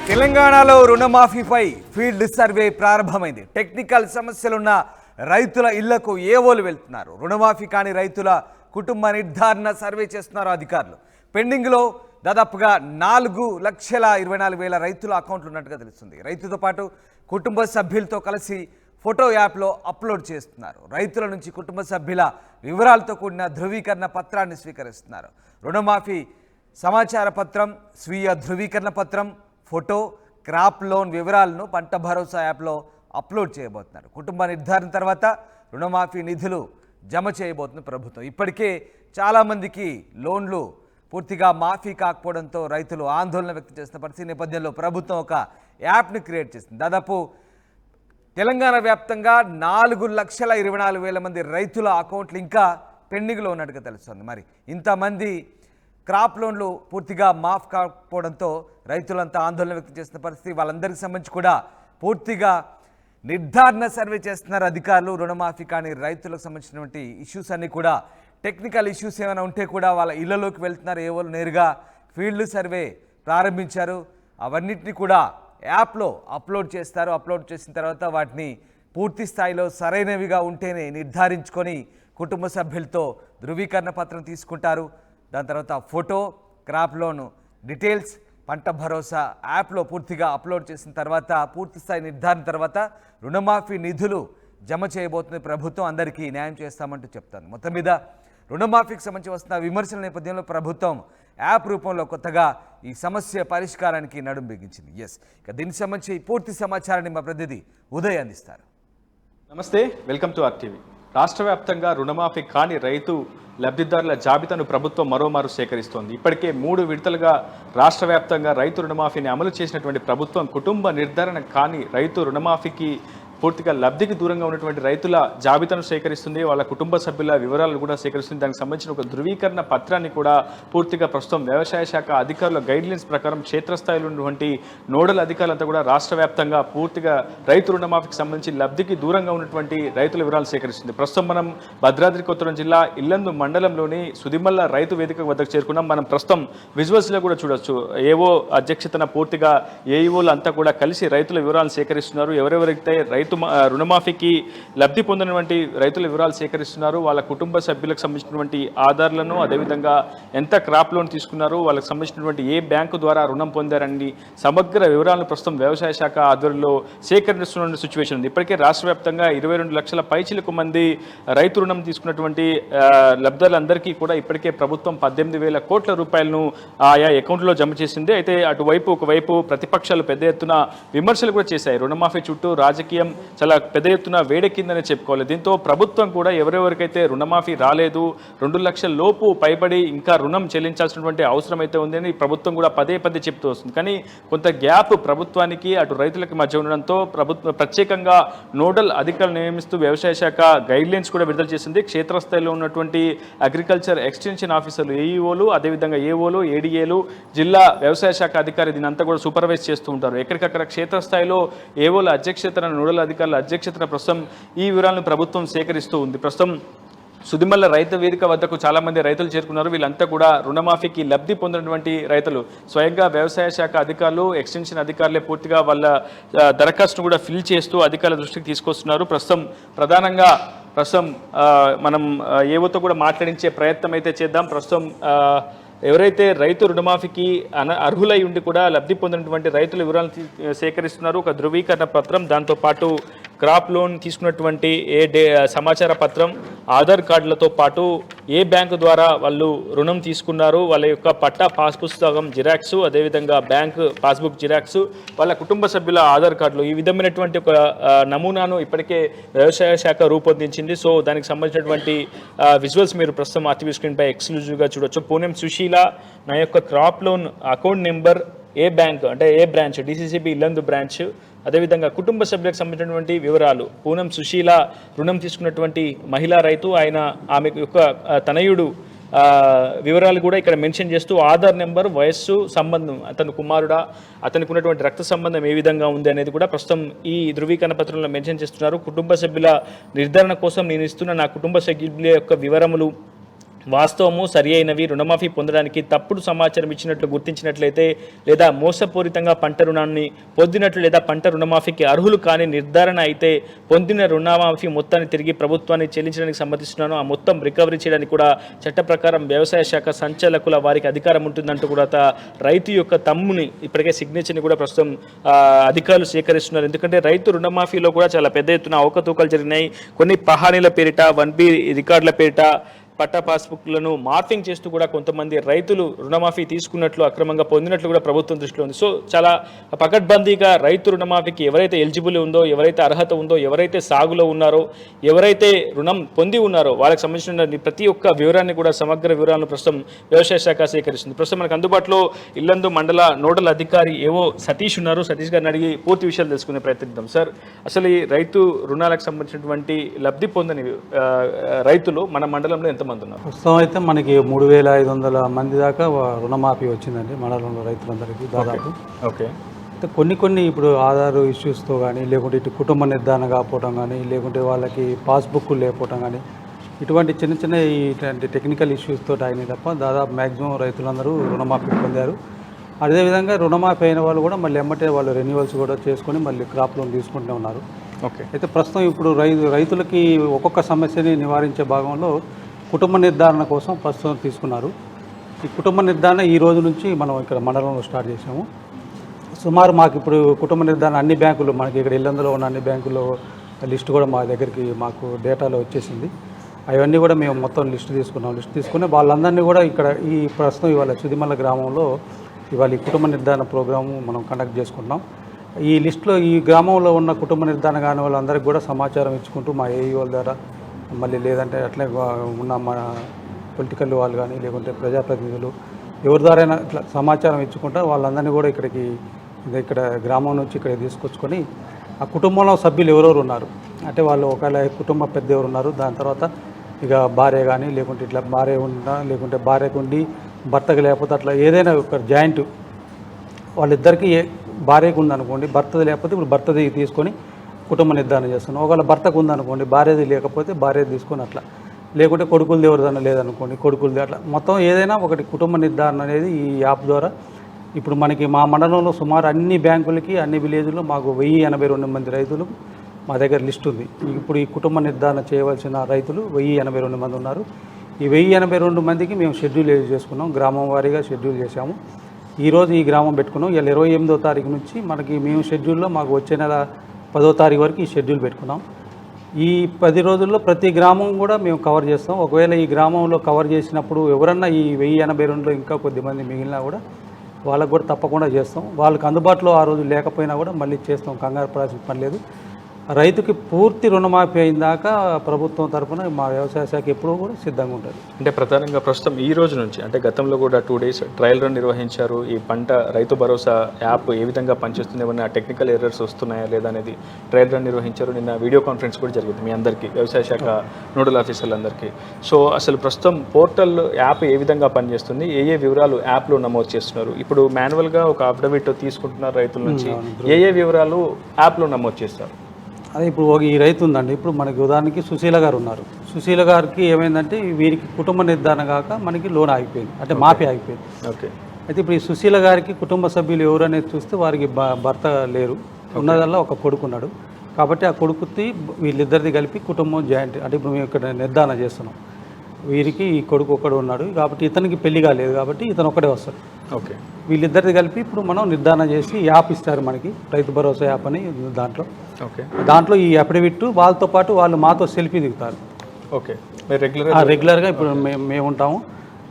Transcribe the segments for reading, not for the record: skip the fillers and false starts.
తెలంగాణలో రుణమాఫీపై field survey ప్రారంభమైంది. Technical సమస్యలున్న రైతుల ఇళ్లకు ఏవోలు వెళ్తున్నారు. రుణమాఫీ కాని రైతుల కుటుంబ నిర్ధారణ సర్వే చేస్తున్నారు అధికారులు. పెండింగ్లో దాదాపుగా 4,24,000 రైతుల అకౌంట్లు ఉన్నట్టుగా తెలుస్తుంది. రైతుతో పాటు కుటుంబ సభ్యులతో కలిసి ఫోటో యాప్లో అప్లోడ్ చేస్తున్నారు. రైతుల నుంచి కుటుంబ సభ్యుల వివరాలతో కూడిన ధృవీకరణ పత్రాన్ని స్వీకరిస్తున్నారు. రుణమాఫీ సమాచార పత్రం, స్వీయ ధృవీకరణ పత్రం, ఫోటో, క్రాప్ లోన్ వివరాలను పంట భరోసా యాప్లో అప్లోడ్ చేయబోతున్నారు. కుటుంబ నిర్ధారణ తర్వాత రుణమాఫీ నిధులు జమ చేయబోతుంది ప్రభుత్వం. ఇప్పటికే చాలామందికి లోన్లు పూర్తిగా మాఫీ కాకపోవడంతో రైతులు ఆందోళన వ్యక్తం చేస్తున్న పరిస్థితి నేపథ్యంలో ప్రభుత్వం ఒక యాప్ని క్రియేట్ చేసింది. దాదాపు తెలంగాణ వ్యాప్తంగా 4,24,000 మంది రైతుల అకౌంట్లు ఇంకా పెండింగ్లో ఉన్నట్టుగా తెలుస్తుంది. మరి ఇంతమంది క్రాప్ లోన్లు పూర్తిగా మాఫ్ కాకపోవడంతో రైతులంతా ఆందోళన వ్యక్తం చేస్తున్న పరిస్థితి. వాళ్ళందరికీ సంబంధించి కూడా పూర్తిగా నిర్ధారణ సర్వే చేస్తున్నారు అధికారులు. రుణమాఫీ కానీ రైతులకు సంబంధించినటువంటి ఇష్యూస్ అన్నీ కూడా, టెక్నికల్ ఇష్యూస్ ఏమైనా ఉంటే కూడా వాళ్ళ ఇళ్లలోకి వెళ్తున్నారు. ఏవోలు నేరుగా ఫీల్డ్ సర్వే ప్రారంభించారు. అవన్నిటిని కూడా యాప్లో అప్లోడ్ చేస్తారు. అప్లోడ్ చేసిన తర్వాత వాటిని పూర్తి స్థాయిలో సరైనవిగా ఉంటేనే నిర్ధారించుకొని కుటుంబ సభ్యులతో ధృవీకరణ పత్రం తీసుకుంటారు. దాని తర్వాత ఫోటో, క్రాప్ లోన్ డీటెయిల్స్ పంట భరోసా యాప్లో పూర్తిగా అప్లోడ్ చేసిన తర్వాత పూర్తి స్థాయి నిర్ధారణ తర్వాత రుణమాఫీ నిధులు జమ చేయబోతుంది ప్రభుత్వం. అందరికీ న్యాయం చేస్తామంటూ చెప్తాను. మొత్తం మీద రుణమాఫీకి సంబంధించి వస్తున్న విమర్శల నేపథ్యంలో ప్రభుత్వం యాప్ రూపంలో కొత్తగా ఈ సమస్య పరిష్కారానికి నడుం బిగించింది. ఇక దీనికి సంబంధించి పూర్తి సమాచారాన్ని మా ప్రతినిధి ఉదయ్ అందిస్తారు. నమస్తే, వెల్కమ్ టు ఆర్టీవీ. రాష్ట్ర వ్యాప్తంగా రుణమాఫీ కాని రైతు లబ్ధిదారుల జాబితాను ప్రభుత్వం మరోమారు సేకరిస్తోంది. ఇప్పటికే 3 విడతలుగా రాష్ట్ర వ్యాప్తంగా రైతు రుణమాఫీని అమలు చేసినటువంటి ప్రభుత్వం కుటుంబ నిర్ధారణ కాని రైతు రుణమాఫీకి పూర్తిగా లబ్ధికి దూరంగా ఉన్నటువంటి రైతుల జాబితాను సేకరిస్తుంది. వాళ్ళ కుటుంబ సభ్యుల వివరాలను కూడా సేకరిస్తుంది. దానికి సంబంధించిన ఒక ధృవీకరణ పత్రాన్ని కూడా పూర్తిగా ప్రస్తుతం వ్యవసాయ శాఖ అధికారుల గైడ్లైన్స్ ప్రకారం క్షేత్రస్థాయిలో ఉన్నటువంటి నోడల్ అధికారులంతా కూడా రాష్ట్ర వ్యాప్తంగా పూర్తిగా రైతు రుణమాఫీకి సంబంధించి లబ్ధికి దూరంగా ఉన్నటువంటి రైతుల వివరాలు సేకరిస్తుంది. ప్రస్తుతం మనం భద్రాద్రి కొత్తగూడెం జిల్లా ఇల్లందు మండలంలోని సుదిమల్ల రైతు వేదిక వద్దకు చేరుకున్నాం. మనం ప్రస్తుతం విజువల్స్లో కూడా చూడొచ్చు. ఏవో అధ్యక్షతన పూర్తిగా ఏఈఓలు అంతా కూడా కలిసి రైతుల వివరాలను సేకరిస్తున్నారు. ఎవరెవరైతే రుణమాఫీకి లబ్ధి పొందినటువంటి రైతుల వివరాలు సేకరిస్తున్నారు. వాళ్ళ కుటుంబ సభ్యులకు సంబంధించినటువంటి ఆధారాలను, అదేవిధంగా ఎంత క్రాప్ లోన్ తీసుకున్నారు, వాళ్ళకి సంబంధించినటువంటి ఏ బ్యాంకు ద్వారా రుణం పొందారని సమగ్ర వివరాలను ప్రస్తుతం వ్యవసాయ శాఖ ఆధ్వర్యంలో సేకరిస్తున్న సిచ్యువేషన్ ఉంది. ఇప్పటికే రాష్ట్ర వ్యాప్తంగా 22 లక్షల పైచిలకు మంది రైతు రుణం తీసుకున్నటువంటి లబ్ధారులందరికీ కూడా ఇప్పటికే ప్రభుత్వం 18,000 కోట్ల రూపాయలను ఆయా అకౌంట్లో జమ చేసింది. అయితే ఒకవైపు ప్రతిపక్షాలు పెద్ద ఎత్తున విమర్శలు కూడా చేశాయి. రుణమాఫీ చుట్టూ రాజకీయం చాలా పెద్ద ఎత్తున వేడెక్కిందని చెప్పుకోవాలి. దీంతో ప్రభుత్వం కూడా ఎవరెవరికైతే రుణమాఫీ రాలేదు, 2 లక్షల లోపు పైబడి ఇంకా రుణం చెల్లించాల్సినటువంటి అవసరం అయితే ఉందని ప్రభుత్వం కూడా పదే చెప్తూ వస్తుంది. కానీ కొంత గ్యాప్ ప్రభుత్వానికి అటు రైతులకి మధ్య ఉండడంతో ప్రభుత్వం ప్రత్యేకంగా నోడల్ అధికారులు నియమిస్తూ వ్యవసాయ శాఖ గైడ్లైన్స్ కూడా విడుదల చేసింది. క్షేత్రస్థాయిలో ఉన్నటువంటి అగ్రికల్చర్ ఎక్స్టెన్షన్ ఆఫీసర్లు, ఏఈఓలు, అదేవిధంగా ఏఓలు, ఏడీఏలు, జిల్లా వ్యవసాయ శాఖ అధికారి దీని అంతా కూడా సూపర్వైజ్ చేస్తూ ఉంటారు. ఎక్కడికక్కడ క్షేత్రస్థాయిలో ఏఓల అధ్యక్షతన, నోడల్ అధికారుల అధ్యక్షతన ప్రస్తుతం ఈ వివరాలను ప్రభుత్వం సేకరిస్తూ ఉంది. ప్రస్తుతం సుదిమల్ల రైతు వేదిక వద్దకు చాలా మంది రైతులు చేరుకున్నారు. వీళ్ళంతా కూడా రుణమాఫీకి లబ్ధి పొందినటువంటి రైతులు. స్వయంగా వ్యవసాయ శాఖ అధికారులు, ఎక్స్టెన్షన్ అధికారులే పూర్తిగా వాళ్ళ దరఖాస్తును కూడా ఫిల్ చేస్తూ అధికారుల దృష్టికి తీసుకొస్తున్నారు. ప్రధానంగా మనం ఏవోతో కూడా మాట్లాడించే ప్రయత్నం అయితే చేద్దాం. ఎవరైతే రైతు రుణమాఫీకి అర్హులై ఉండి కూడా లబ్ధి పొందినటువంటి రైతుల వివరాలను సేకరిస్తున్నారు. ఒక ధృవీకరణ పత్రం, దాంతోపాటు క్రాప్ లోన్ తీసుకున్నటువంటి సమాచార పత్రం, ఆధార్ కార్డులతో పాటు ఏ బ్యాంకు ద్వారా వాళ్ళు రుణం తీసుకున్నారు, వాళ్ళ యొక్క పట్టా పాస్ పుస్తకం జిరాక్స్, అదేవిధంగా బ్యాంక్ పాస్బుక్ జిరాక్స్, వాళ్ళ కుటుంబ సభ్యుల ఆధార్ కార్డులు, ఈ విధమైనటువంటి ఒక నమూనాను ఇప్పటికే వ్యవసాయ శాఖ రూపొందించింది. సో దానికి సంబంధించినటువంటి విజువల్స్ మీరు ప్రస్తుతం ఆర్టీవీ స్క్రీన్పై ఎక్స్క్లూజివ్గా చూడొచ్చు. పూనెం సుశీల నా యొక్క క్రాప్ లోన్ అకౌంట్ నెంబర్, ఏ బ్యాంక్ అంటే ఏ బ్రాంచ్, డిసిసిబి ఇల్లందు బ్రాంచ్, అదేవిధంగా కుటుంబ సభ్యులకు సంబంధించినటువంటి వివరాలు. పూనం సుశీల రుణం తీసుకున్నటువంటి మహిళా రైతు, ఆమె యొక్క తనయుడు వివరాలు కూడా ఇక్కడ మెన్షన్ చేస్తూ ఆధార్ నెంబర్, వయస్సు, సంబంధం, అతను కుమారుడా, అతనికి ఉన్నటువంటి రక్త సంబంధం ఏ విధంగా ఉంది అనేది కూడా ప్రస్తుతం ఈ ధృవీకరణ పత్రంలో మెన్షన్ చేస్తున్నారు. కుటుంబ సభ్యుల నిర్ధారణ కోసం నేను ఇస్తున్న నా కుటుంబ సభ్యుల యొక్క వివరములు వాస్తవము సరి అయినవి రుణమాఫీ పొందడానికి తప్పుడు సమాచారం ఇచ్చినట్లు గుర్తించినట్లయితే లేదా మోసపూరితంగా పంట రుణాన్ని పొందినట్లు లేదా పంట రుణమాఫీకి అర్హులు కాని నిర్ధారణ అయితే పొందిన రుణమాఫీ మొత్తాన్ని తిరిగి ప్రభుత్వానికి చెల్లించడానికి సమ్మతిస్తున్నాను. ఆ మొత్తం రికవరీ చేయడానికి కూడా చట్ట ప్రకారం వ్యవసాయ శాఖ సంచాలకుల వారికి అధికారం ఉంటుందంటూ కూడా రైతు యొక్క తమ్ముని ఇప్పటికే సిగ్నేచర్ని కూడా ప్రస్తుతం అధికారులు సేకరిస్తున్నారు. ఎందుకంటే రైతు రుణమాఫీలో కూడా చాలా పెద్ద ఎత్తున అవకతవకలు జరిగినాయి. కొన్ని పహానీల పేరిట 1B రికార్డుల పేరిట పట్టా పాస్బుక్లను మార్ఫింగ్ చేస్తూ కూడా కొంతమంది రైతులు రుణమాఫీ తీసుకున్నట్లు అక్రమంగా పొందినట్లు కూడా ప్రభుత్వం దృష్టిలో ఉంది. సో చాలా పకడ్బందీగా రైతు రుణమాఫీకి ఎవరైతే ఎలిజిబుల్ ఉందో, ఎవరైతే అర్హత ఉందో, ఎవరైతే సాగులో ఉన్నారో, ఎవరైతే రుణం పొంది ఉన్నారో వాళ్ళకి సంబంధించిన ప్రతి ఒక్క వివరాన్ని కూడా సమగ్ర వివరాలను ప్రస్తుతం వ్యవసాయ శాఖ సేకరిస్తుంది. ప్రస్తుతం మనకు అందుబాటులో ఇల్లందు మండల నోడల్ అధికారి ఏవో సతీష్ ఉన్నారు. సతీష్ గారిని అడిగి పూర్తి విషయాలు తెలుసుకునే ప్రయత్నిద్దాం. సార్, అసలు ఈ రైతు రుణాలకు సంబంధించినటువంటి లబ్ధి పొందని రైతులు మన మండలంలో ఎంత ప్రస్తుతం అయితే మనకి 3500 మంది దాకా రుణమాఫీ వచ్చిందండి మండలంలో రైతులందరికీ దాదాపు. ఓకే. అయితే కొన్ని ఇప్పుడు ఆధార్ ఇష్యూస్తో కానీ, లేకుంటే ఇటు కుటుంబ నిర్ధారణ కాకపోవడం కానీ, లేకుంటే వాళ్ళకి పాస్బుక్ లేకపోవడం కానీ, ఇటువంటి చిన్న ఇటువంటి టెక్నికల్ ఇష్యూస్తో అయినాయి తప్ప దాదాపు మ్యాక్సిమం రైతులందరూ రుణమాఫీ పొందారు. అదేవిధంగా రుణమాఫీ అయిన వాళ్ళు కూడా మళ్ళీ ఎమ్మటే వాళ్ళు రెన్యువల్స్ కూడా చేసుకొని మళ్ళీ క్రాప్ లోన్ తీసుకుంటూ ఉన్నారు. ఓకే. అయితే ప్రస్తుతం ఇప్పుడు రైతులకి ఒక్కొక్క సమస్యని నివారించే భాగంలో కుటుంబ నిర్ధారణ కోసం ప్రస్తుతం తీసుకున్నారు. ఈ కుటుంబ నిర్ధారణ ఈ రోజు నుంచి మనం ఇక్కడ మండలంలో స్టార్ట్ చేసాము. సుమారు మాకు ఇప్పుడు కుటుంబ నిర్ధారణ అన్ని బ్యాంకులు, మనకి ఇక్కడ ఇల్లందులో ఉన్న అన్ని బ్యాంకుల్లో లిస్ట్ కూడా మా దగ్గరికి మాకు డేటాలో వచ్చేసింది. అవన్నీ కూడా మేము మొత్తం లిస్ట్ తీసుకుని వాళ్ళందరినీ కూడా ఇక్కడ ఈ ప్రస్తుతం ఇవాళ సుదిమల్ల గ్రామంలో ఇవాళ ఈ కుటుంబ నిర్ధారణ ప్రోగ్రాము మనం కండక్ట్ చేసుకుంటున్నాం. ఈ లిస్టులో ఈ గ్రామంలో ఉన్న కుటుంబ నిర్ధారణ కాని వాళ్ళందరికీ కూడా సమాచారం ఇచ్చుకుంటూ మా ఏఈఓల ద్వారా, మళ్ళీ లేదంటే అట్లే ఉన్న మన పొలిటికల్ వాళ్ళు కానీ, లేకుంటే ప్రజాప్రతినిధులు ఎవరి ద్వారా ఇట్లా సమాచారం ఇచ్చుకుంటా వాళ్ళందరినీ కూడా ఇక్కడ గ్రామం నుంచి ఇక్కడ తీసుకొచ్చుకొని ఆ కుటుంబంలో సభ్యులు ఎవరెవరు ఉన్నారు అంటే వాళ్ళు ఒకవేళ కుటుంబ పెద్ద ఎవరు ఉన్నారు, దాని తర్వాత ఇక భార్య కానీ, లేకుంటే ఇట్లా భార్య ఉన్నా, లేకుంటే భార్యకు ఉండి భర్తకు లేకపోతే అట్లా ఏదైనా ఒక జాయింట్ వాళ్ళిద్దరికీ భార్యకు ఉందనుకోండి, భర్తది లేకపోతే ఇప్పుడు భర్తది తీసుకొని కుటుంబ నిర్ధారణ చేస్తున్నాం. ఒకవేళ భర్తకు ఉందనుకోండి, భార్యది లేకపోతే భార్యది తీసుకొని అట్లా, లేకుంటే కొడుకులది ఎవరిదన్నా లేదనుకోండి కొడుకులది, అట్లా మొత్తం ఏదైనా ఒకటి కుటుంబ నిర్ధారణ అనేది ఈ యాప్ ద్వారా ఇప్పుడు మనకి మా మండలంలో సుమారు అన్ని బ్యాంకులకి, అన్ని విలేజ్లో మాకు 1082 మంది రైతులు మా దగ్గర లిస్ట్ ఉంది. ఇప్పుడు ఈ కుటుంబ నిర్ధారణ చేయవలసిన రైతులు 1082 మంది ఉన్నారు. ఈ 1082 మందికి మేము షెడ్యూల్ చేసుకున్నాం, గ్రామం వారీగా షెడ్యూల్ చేశాము. ఈరోజు ఈ గ్రామం పెట్టుకున్నాం. ఇలా 28వ తారీఖు నుంచి మనకి మేము షెడ్యూల్లో మాకు వచ్చే నెల 10వ తారీఖు వరకు ఈ షెడ్యూల్ పెట్టుకున్నాం. ఈ 10 రోజుల్లో ప్రతి గ్రామం కూడా మేము కవర్ చేస్తాం. ఒకవేళ ఈ గ్రామంలో కవర్ చేసినప్పుడు ఎవరన్నా ఈ 1082లో ఇంకా కొద్దిమంది మిగిలినా కూడా వాళ్ళకు కూడా తప్పకుండా చేస్తాం. వాళ్ళకి అందుబాటులో ఆ రోజు లేకపోయినా కూడా మళ్ళీ చేస్తాం, కంగారు పడాల్సిన పని లేదు. రైతుకి పూర్తి రుణమాఫీ అయిందాక ప్రభుత్వం తరఫున మా వ్యవసాయ శాఖ ఎప్పుడూ కూడా సిద్ధంగా ఉంటుంది. అంటే ప్రధానంగా ప్రస్తుతం ఈ రోజు నుంచి, అంటే గతంలో కూడా 2 days ట్రయల్ రన్ నిర్వహించారు. ఈ పంట రైతు భరోసా యాప్ ఏ విధంగా పనిచేస్తుంది, ఏమన్నా టెక్నికల్ ఎర్రర్స్ వస్తున్నాయా లేదా అనేది ట్రయల్ రన్ నిర్వహించారు. నిన్న వీడియో కాన్ఫరెన్స్ కూడా జరిగింది మీ అందరికీ, వ్యవసాయ శాఖ నోడల్ ఆఫీసర్లందరికీ. సో అసలు ప్రస్తుతం పోర్టల్ యాప్ ఏ విధంగా పనిచేస్తుంది, ఏ వివరాలు యాప్లో నమోదు చేస్తున్నారు? ఇప్పుడు మాన్యువల్గా ఒక అఫిడవిట్ తీసుకుంటున్నారు రైతుల నుంచి, ఏ వివరాలు యాప్లో నమోదు చేస్తారు? అదే ఇప్పుడు ఈ రైతు ఉందండి, ఇప్పుడు మనకి ఉదాహరణకి సుశీల గారు ఉన్నారు. సుశీల గారికి ఏమైందంటే వీరికి కుటుంబ నిర్ధారణ కాక మనకి లోన్ ఆగిపోయింది, అంటే మాఫీ ఆగిపోయింది. ఓకే. అయితే ఇప్పుడు ఈ సుశీల గారికి కుటుంబ సభ్యులు ఎవరు అనేది చూస్తే వారికి భర్త లేరు, ఉన్నదల్లా ఒక కొడుకున్నాడు. కాబట్టి ఆ కొడుకుకి వీళ్ళిద్దరిది కలిపి కుటుంబం జాయింట్, అంటే ఇప్పుడు మేము ఇక్కడ నిర్ధారణ చేస్తున్నాం. వీరికి ఈ కొడుకు ఒకడు ఉన్నాడు కాబట్టి ఇతనికి పెళ్లి కాలేదు కాబట్టి ఇతను ఒకటే వస్తాడు. ఓకే. వీళ్ళిద్దరిది కలిపి ఇప్పుడు మనం నిర్ధారణ చేసి యాప్ ఇస్తారు మనకి, రైతు భరోసా యాప్ అని. దాంట్లో ఈ అఫిడవిట్ వాళ్ళతో పాటు వాళ్ళు మాతో సెల్ఫీ దిగుతారు. ఓకే. రెగ్యులర్గా ఇప్పుడు మేము ఉంటాము,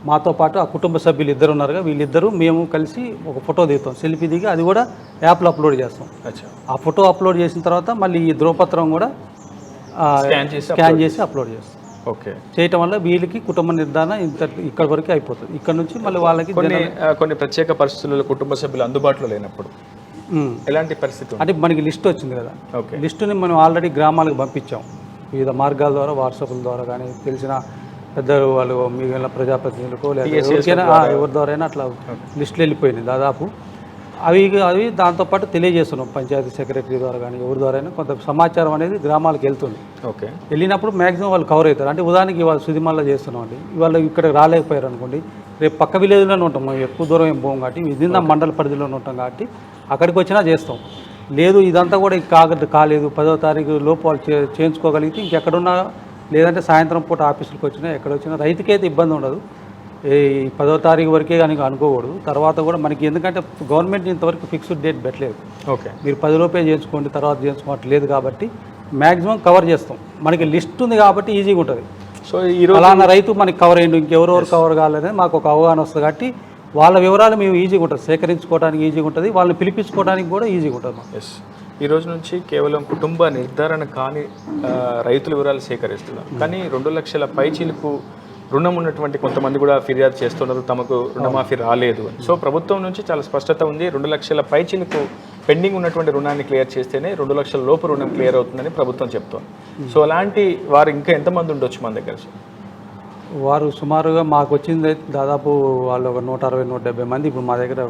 మాతో పాటు ఆ కుటుంబ సభ్యులు ఇద్దరు ఉన్నారుగా, వీళ్ళిద్దరూ మేము కలిసి ఒక ఫోటో దిగుతాం, సెల్ఫీ దిగి అది కూడా యాప్లో అప్లోడ్ చేస్తాం. ఆ ఫోటో అప్లోడ్ చేసిన తర్వాత మళ్ళీ ఈ ధ్రువపత్రం కూడా స్కాన్ చేసి అప్లోడ్ చేస్తాం. ఓకే. చేయటం వల్ల వీళ్ళకి కుటుంబ నిర్ధారణ ఇక్కడ వరకు అయిపోతుంది. ఇక్కడ నుంచి మళ్ళీ వాళ్ళకి కొన్ని ప్రత్యేక పరిస్థితుల్లో కుటుంబ సభ్యులు అందుబాటులో లేనప్పుడు ఎలాంటి పరిస్థితి అంటే మనకి లిస్ట్ వచ్చింది కదా, లిస్టుని మనం ఆల్రెడీ గ్రామాలకు పంపించాం వివిధ మార్గాల ద్వారా, వాట్సాప్ల ద్వారా కానీ, తెలిసిన పెద్దలు వాళ్ళు మిగిలిన ప్రజాప్రతినిధులకు లేదా ఎవరి ద్వారా అయినా అట్లా లిస్టులు వెళ్ళిపోయినాయి దాదాపు. అవి దాంతోపాటు తెలియజేస్తున్నాం పంచాయతీ సెక్రటరీ ద్వారా కానీ ఎవరి ద్వారా అయినా కొంత సమాచారం అనేది గ్రామాలకు వెళ్తుంది. ఓకే, వెళ్ళినప్పుడు మ్యాక్సిమం వాళ్ళు కవర్ అవుతారు. అంటే ఉదాహరణకి ఇవాళ సుదిమాల్లో చేస్తున్నాం అండి, ఇవాళ ఇక్కడ రాలేకపోయారు అనుకోండి, రేపు పక్క విలేజ్లోనే ఉంటాం, మేము ఎక్కువ దూరం ఏం పోం కాబట్టి విదిన్ మండల పరిధిలోనే ఉంటాం కాబట్టి అక్కడికి వచ్చినా చేస్తాం. లేదు ఇదంతా కూడా కాలేదు 10వ తారీఖు లోపు వాళ్ళు చేయించుకోగలిగితే ఇంకెక్కడున్నా, లేదంటే సాయంత్రం పూట ఆఫీసులకు వచ్చినా ఎక్కడ వచ్చినా రైతుకైతే ఇబ్బంది ఉండదు. ఈ 10వ తారీఖు వరకే కానీ అనుకోకూడదు. తర్వాత కూడా మనకి ఎందుకంటే గవర్నమెంట్ ఇంతవరకు ఫిక్స్డ్ డేట్ పెట్టలేదు. ఓకే, మీరు 10 లోపే చేయించుకోండి తర్వాత చేయించుకోవట్లేదు కాబట్టి మ్యాక్సిమం కవర్ చేస్తాం. మనకి లిస్ట్ ఉంది కాబట్టి ఈజీగా ఉంటుంది. సో ఈరోజు అలానా రైతు మనకి కవర్ అయ్యిండు, ఇంకెవరెవరు కవర్ కాలేదని మాకు ఒక అవగాహన వస్తుంది కాబట్టి వాళ్ళ వివరాలు మేము ఈజీగా ఉంటుంది, సేకరించుకోవడానికి ఈజీగా ఉంటుంది, వాళ్ళని పిలిపించుకోవడానికి కూడా ఈజీగా ఉంటుంది మాకు. ఎస్, ఈ రోజు నుంచి కేవలం కుటుంబ నిర్ధారణ కాని రైతుల వివరాలు సేకరిస్తున్నారు. కానీ 2 లక్షల పైచీలకు రుణం ఉన్నటువంటి కొంతమంది కూడా ఫిర్యాదు చేస్తున్నారు, తమకు రుణమాఫీ రాలేదు అని. సో ప్రభుత్వం నుంచి చాలా స్పష్టత ఉంది, 2 లక్షల పైచీలకు పెండింగ్ ఉన్నటువంటి రుణాన్ని క్లియర్ చేస్తేనే 2 లక్షల లోపు రుణం క్లియర్ అవుతుందని ప్రభుత్వం చెప్తోంది. సో అలాంటి వారు ఇంకా ఎంతమంది ఉండొచ్చు మన దగ్గర? వారు సుమారుగా మాకు వచ్చింది దాదాపు వాళ్ళు ఒక 160-170 మంది ఇప్పుడు మా దగ్గర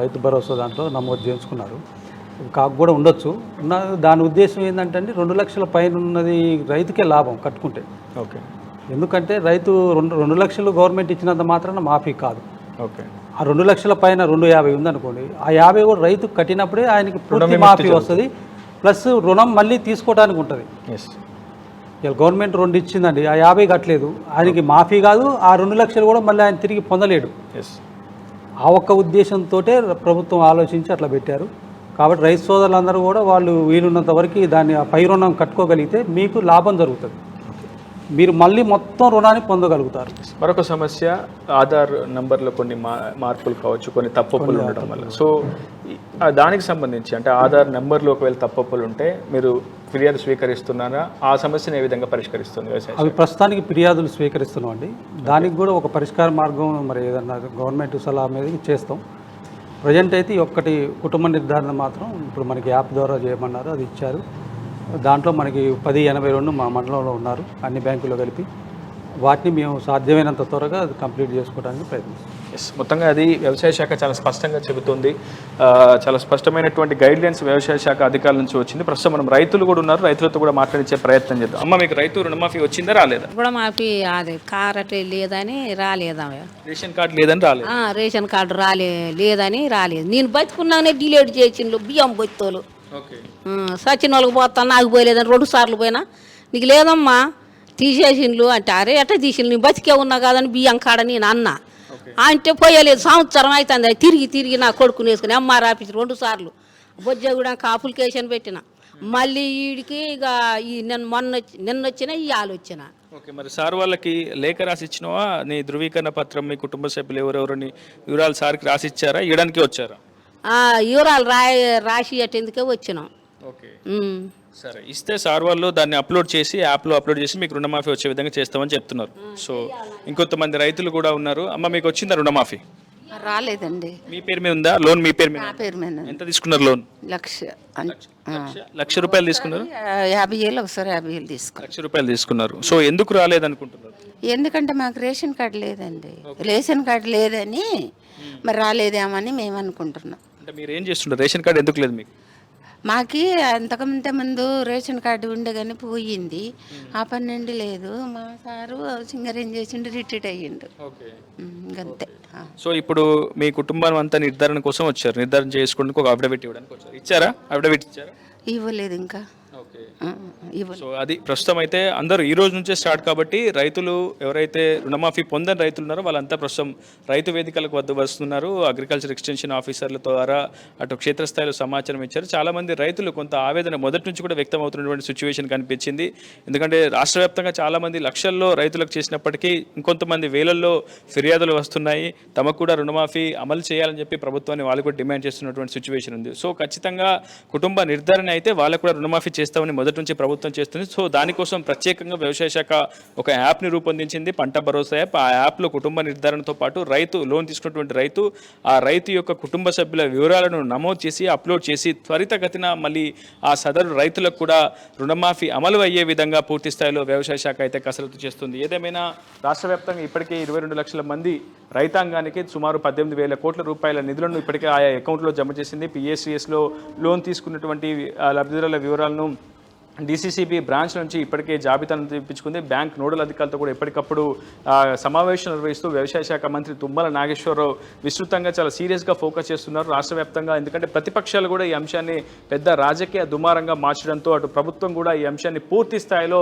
రైతు భరోసా దాంట్లో నమోదు చేసుకున్నారు. కాకు కూడా ఉండొచ్చు. దాని ఉద్దేశం ఏంటంటే 2 లక్షల పైన ఉన్నది రైతుకే లాభం కట్టుకుంటే. ఓకే, ఎందుకంటే రైతు 2 లక్షలు గవర్నమెంట్ ఇచ్చినంత మాత్రాన మాఫీ కాదు. ఓకే, ఆ 2 లక్షల పైన 250 ఉందనుకోండి, ఆ 50 కూడా రైతు కట్టినప్పుడే ఆయనకి పూర్తి మాఫీ వస్తుంది, ప్లస్ రుణం మళ్ళీ తీసుకోవడానికి ఉంటుంది. ఇలా గవర్నమెంట్ 2 ఇచ్చిందండి, ఆ 50 కట్టలేదు, ఆయనకి మాఫీ కాదు, ఆ 2 లక్షలు కూడా మళ్ళీ ఆయన తిరిగి పొందలేడు. ఆ ఒక్క ఉద్దేశంతో ప్రభుత్వం ఆలోచించి అట్లా పెట్టారు. కాబట్టి రైతు సోదరులందరూ కూడా వాళ్ళు వీలున్నంత వరకు దాన్ని పై రుణం కట్టుకోగలిగితే మీకు లాభం జరుగుతుంది, మీరు మళ్ళీ మొత్తం రుణాన్ని పొందగలుగుతారు. మరొక సమస్య ఆధార్ నంబర్లో కొన్ని మార్పులు కావచ్చు, కొన్ని తప్పొప్పులు ఉండడం వల్ల. సో దానికి సంబంధించి అంటే ఆధార్ నెంబర్లో ఒకవేళ తప్పొప్పులు ఉంటే మీరు ఫిర్యాదు స్వీకరిస్తున్నారా? ఆ సమస్యను ఏ విధంగా పరిష్కరిస్తుంది వ్యవసాయం? అవి ప్రస్తుతానికి ఫిర్యాదులు స్వీకరిస్తున్నాం అండి. దానికి కూడా ఒక పరిష్కార మార్గం మరి ఏదన్నా గవర్నమెంట్ సలహా మీద చేస్తాం. ప్రజెంట్ అయితే ఒక్కటి కుటుంబ నిర్ధారణ మాత్రం ఇప్పుడు మనకి యాప్ ద్వారా చేయమన్నారు, అది ఇచ్చారు. దాంట్లో మనకి 1082 మా మండలంలో ఉన్నారు, అన్ని బ్యాంకుల్లో కలిపి. వాటిని మేము సాధ్యమైనంత త్వరగా అది కంప్లీట్ చేసుకోవడానికి ప్రయత్నిస్తాం. ఎస్, మొత్తంగా అది వ్యవసాయ శాఖ చాలా స్పష్టంగా చెబుతుంది. చాలా స్పష్టమైనటువంటి గైడ్లైన్స్ వ్యవసాయ శాఖ అధికారుల నుంచి వచ్చింది. ప్రస్తుతం మనం రైతులు కూడా ఉన్నారు, రైతులతో కూడా మాట్లాడించే ప్రయత్నం చేద్దాం. అమ్మ, మీకు రైతు రుణమాఫీ వచ్చిందా రాలేదా? రుణమాఫీ అది కారటే లేదని రాలేదా? రేషన్ కార్డు లేదని రాలేదు. రేషన్ కార్డు లేదని రాలేదు. నేను బతుకున్నానే డిలేట్ చేసిండ్రు బియ్యం బొత్తోలు. సచిన వాళ్ళకి పోతాను, నాకు పోయలేదని 2 సార్లు పోయినా, నీకు లేదమ్మా తీసేసిండ్లు అంటే, అరే ఎట్లా తీసిండ్రు, నేను బతికే ఉన్నా కాదని బియ్యం కాడ నేను అన్నా అంటే పోయలేదు. సంవత్సరం అవుతుంది తిరిగి నా కొడుకుని వేసుకుని ఎంఆర్ ఆఫీస్ 2 సార్లు బొజ్జగూడెంకి అప్లికేషన్ పెట్టిన, మళ్ళీ వీడికి ఇక ఈ నిన్న వచ్చిన ఈ వచ్చిన. ఓకే, మరి సార్ వాళ్ళకి లేఖ రాసి ఇచ్చినవా? నీ ధృవీకరణ పత్రం, మీ కుటుంబ సభ్యులు ఎవరెవరిని వివరాలు సార్కి రాసి ఇచ్చారా, ఇవ్వడానికి వచ్చారా? వివరాలు రాసి అటెందుకే వచ్చినాం. ఓకే, సరే, ఇస్తే సార్ వాళ్ళు దాన్ని అప్లోడ్ చేసి యాప్లో అప్లోడ్ చేసి మీకు రుణమాఫీ వచ్చే విధంగా చేస్తామని చెప్తున్నారు. సో ఇంకొంతమంది రైతులు కూడా ఉన్నారు. అమ్మ, మీకు వచ్చిందా రుణమాఫీ? రాలేదండి. మీ పేరు మీద ఉందా లోన్? మీ పేరు మీద? నా పేరు మీద. ఎంత తీసుకున్నారు లోన్? లక్ష రూపాయలు తీసుకున్నారు. 50,000 ఒకసారి 50,000 తీసుకున్నారు. ₹1,00,000 తీసుకున్నారు. సో ఎందుకు రాలేదనుకుంటున్నారు? ఎందుకంటే మాకు రేషన్ కార్డు లేదండి. రేషన్ కార్డు లేదని మరి రాలేదేమని మేము అనుకుంటున్నాం. అంటే మీరు ఏం చేస్తుంటారు? రేషన్ కార్డు ఎందుకు లేదు మీకు? మాకి అంతకంటే ముందు రేషన్ కార్డు ఉండే కానీ పోయింది, ఆ 12 లేదు. మా సారు సింగరేం చేసిండు, రిటైర్డ్ అయ్యిండు. ఇంకంతే. సో ఇప్పుడు మీ కుటుంబం అంతా నిర్ధారణ కోసం వచ్చారు, నిర్ధారణ చేసుకోవడానికి ఒక అఫిడవిట్ ఇవ్వడానికి వచ్చారు. ఇచ్చారా? అఫిడవిట్ ఇచ్చారా? ఇవ్వలేదు ఇంకా. సో అది ప్రస్తుతం అయితే అందరూ ఈ రోజు నుంచే స్టార్ట్ కాబట్టి రైతులు ఎవరైతే రుణమాఫీ పొందని రైతులు ఉన్నారో వాళ్ళంతా ప్రస్తుతం రైతు వేదికలకు వస్తున్నారు. అగ్రికల్చర్ ఎక్స్టెన్షన్ ఆఫీసర్ల ద్వారా అటు క్షేత్రస్థాయిలో సమాచారం ఇచ్చారు. చాలామంది రైతులు కొంత ఆవేదన మొదటి నుంచి కూడా వ్యక్తం అవుతున్నటువంటి సిచ్యువేషన్ కనిపించింది. ఎందుకంటే రాష్ట్ర వ్యాప్తంగా చాలామంది లక్షల్లో రైతులకు చేసినప్పటికీ ఇంకొంతమంది వేలల్లో ఫిర్యాదులు వస్తున్నాయి. తమకు కూడా రుణమాఫీ అమలు చేయాలని చెప్పి ప్రభుత్వాన్ని వాళ్ళు కూడా డిమాండ్ చేస్తున్నటువంటి సిచ్యువేషన్ ఉంది. సో ఖచ్చితంగా కుటుంబ నిర్ధారణ అయితే వాళ్ళకు కూడా రుణమాఫీ చేస్తామని కార్యక్రమాన్ని మొదటి నుంచి ప్రభుత్వం చేస్తుంది. సో దానికోసం ప్రత్యేకంగా వ్యవసాయ శాఖ ఒక యాప్ని రూపొందించింది, పంట భరోసా యాప్. ఆ యాప్లో కుటుంబ నిర్ధారణతో పాటు రైతు లోన్ తీసుకున్నటువంటి రైతు యొక్క కుటుంబ సభ్యుల వివరాలను నమోదు చేసి అప్లోడ్ చేసి త్వరితగతిన మళ్ళీ ఆ సదరు రైతులకు కూడా రుణమాఫీ అమలు అయ్యే విధంగా పూర్తి స్థాయిలో వ్యవసాయ శాఖ అయితే కసరత్తు చేస్తుంది. ఏదేమైనా రాష్ట్ర వ్యాప్తంగా ఇప్పటికే 22 లక్షల మంది రైతాంగానికి సుమారు 18,000 కోట్ల రూపాయల నిధులను ఇప్పటికే ఆయా అకౌంట్లో జమ చేసింది. పిఎస్సిఎస్లో లోన్ తీసుకున్నటువంటి లబ్ధిదారుల వివరాలను డిసిసిబి బ్రాంచ్ నుంచి ఇప్పటికే జాబితాను తెప్పించుకుంది. బ్యాంక్ నోడల్ అధికారులతో కూడా ఎప్పటికప్పుడు సమావేశం నిర్వహిస్తూ వ్యవసాయ శాఖ మంత్రి తుమ్మల నాగేశ్వరరావు విస్తృతంగా చాలా సీరియస్గా ఫోకస్ చేస్తున్నారు రాష్ట్ర వ్యాప్తంగా. ఎందుకంటే ప్రతిపక్షాలు కూడా ఈ అంశాన్ని పెద్ద రాజకీయ దుమారంగా మార్చడంతో అటు ప్రభుత్వం కూడా ఈ అంశాన్ని పూర్తి స్థాయిలో